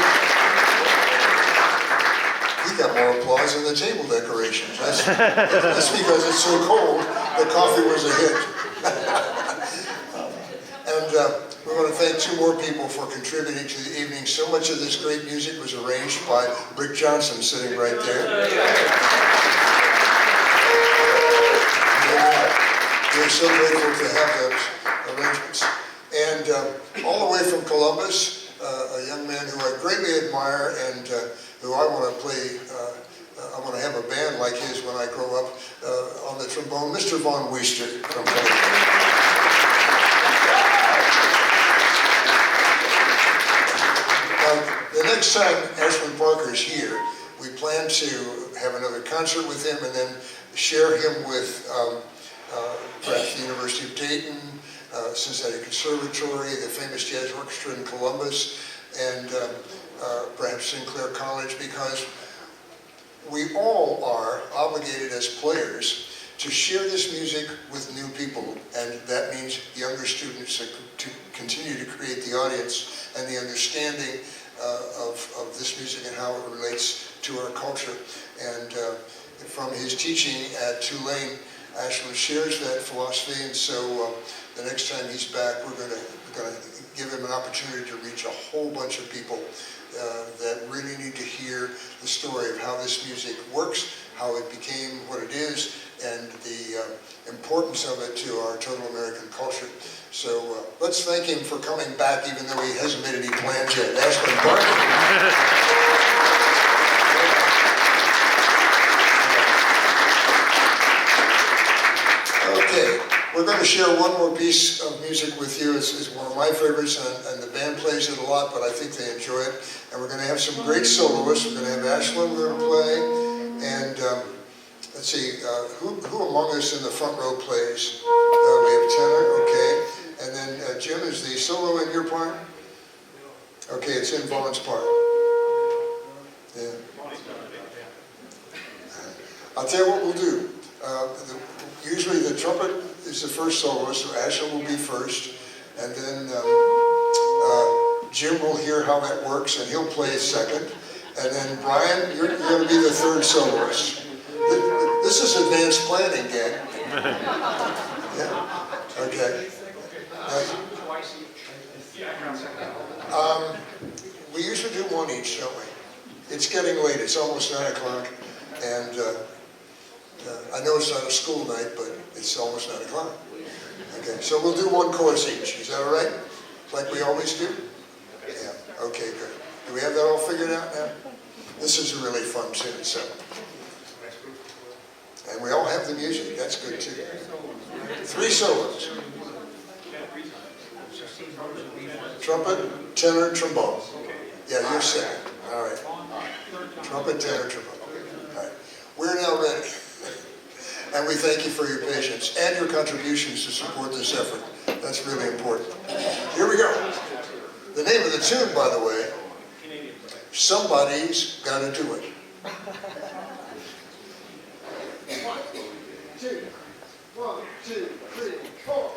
He got more applause than the table decorations. That's because it's so cold, the coffee was a hit. And we want to thank two more people for contributing to the evening. So much of this great music was arranged by Rick Johnson, sitting right there. We're so grateful to have those arrangements. And all the way from Columbus, a young man who I greatly admire and who I want to play, I want to have a band like his when I grow up, on the trombone, Mr. Von Weister from Columbus. The next time Ashlin Parker is here, we plan to have another concert with him and then share him with perhaps the University of Dayton, Cincinnati Conservatory, the famous jazz orchestra in Columbus, and perhaps Sinclair College, because we all are obligated as players to share this music with new people, and that means younger students to continue to create the audience and the understanding of this music and how it relates to our culture. And from his teaching at Tulane, Ashlin shares that philosophy, and so the next time he's back, we're going to give him an opportunity to reach a whole bunch of people that really need to hear the story of how this music works, how it became what it is, and the importance of it to our total American culture. So let's thank him for coming back, even though he hasn't made any plans yet. Ashlin Parker. Okay, we're going to share one more piece of music with you. It's one of my favorites, and the band plays it a lot, but I think they enjoy it. And we're going to have some great soloists. We're going to have Ashlin going to play, and let's see, who among us in the front row plays? We have tenor, okay. And then Jim, is the solo in your part? Okay, it's in Vaughn's part. Yeah. I'll tell you what we'll do. Usually the trumpet is the first soloist, so Ashlin will be first, and then Jim will hear how that works, and he'll play second, and then Brian, you're going to be the third soloist. This is advanced planning, gang. Yeah. Okay. We usually do one each, don't we? It's getting late. It's almost 9 o'clock, and I know it's not a school night, but it's almost 9 o'clock. Okay, so we'll do one chorus each. Is that all right? Like we always do? Yeah. Okay, good. Do we have that all figured out now? This is a really fun tune, so. And we all have the music. That's good too. 3 solos. Trumpet, tenor, trombone. Yeah, you're second. All right. Trumpet, tenor, trombone. All right. We're now ready. And we thank you for your patience and your contributions to support this effort. That's really important. Here we go. The name of the tune, by the way, Somebody's Gotta Do It. 1, 2, 3, 4.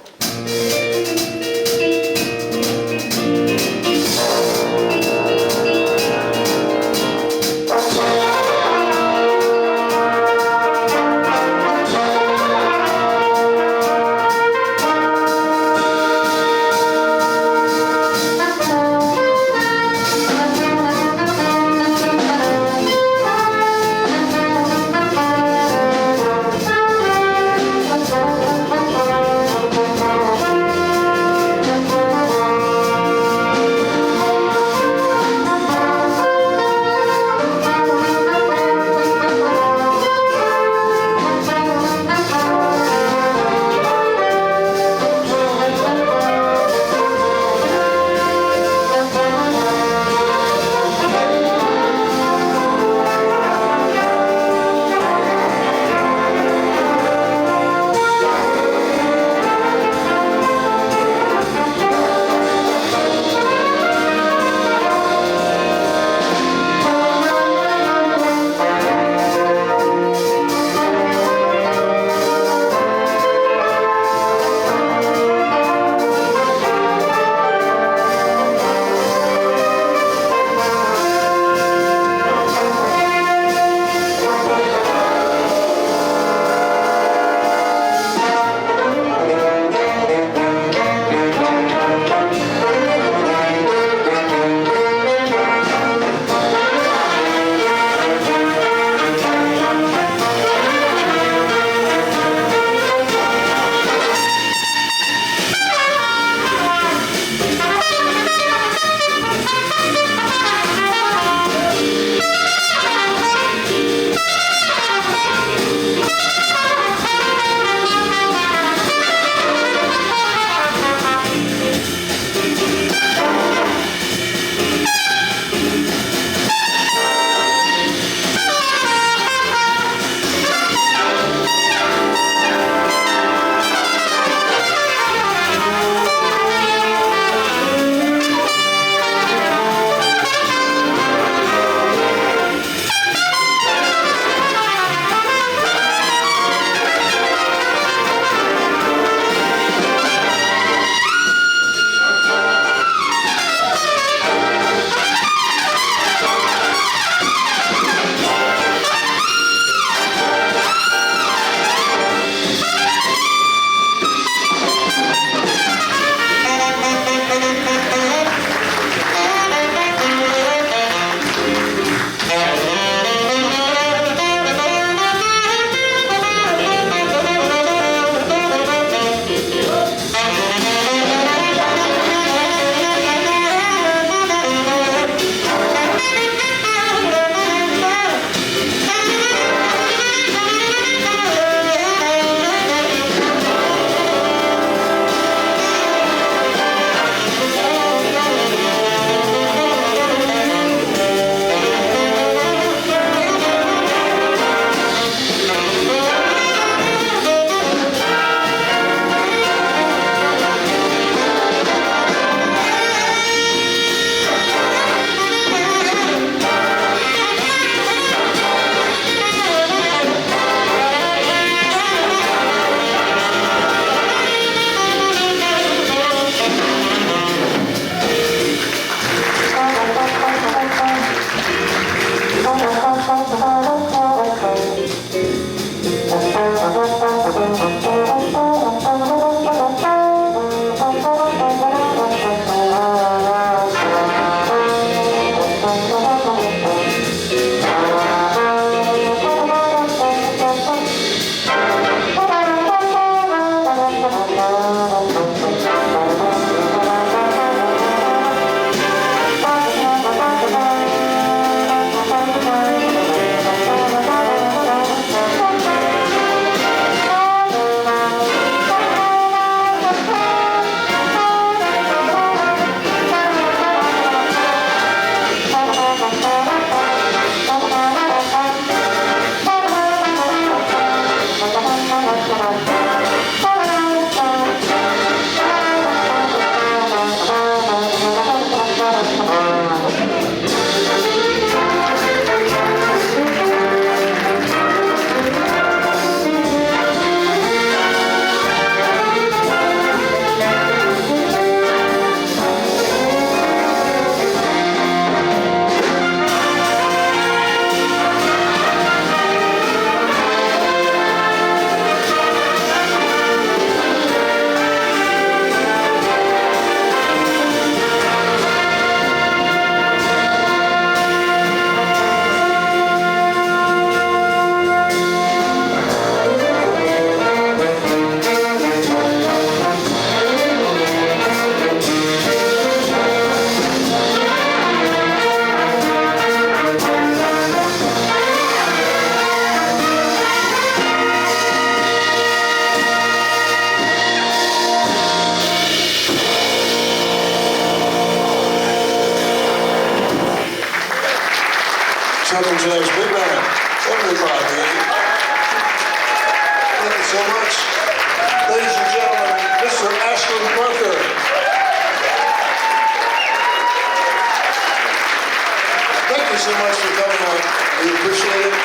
Children's Jazz Big Band. Everybody. Thank you so much. Ladies and gentlemen, Mr. Ashlin Parker. Thank you so much for coming out. We appreciate it.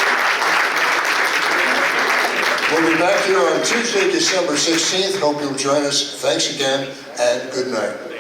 We'll be back here on Tuesday, December 16th. Hope you'll join us. Thanks again, and good night.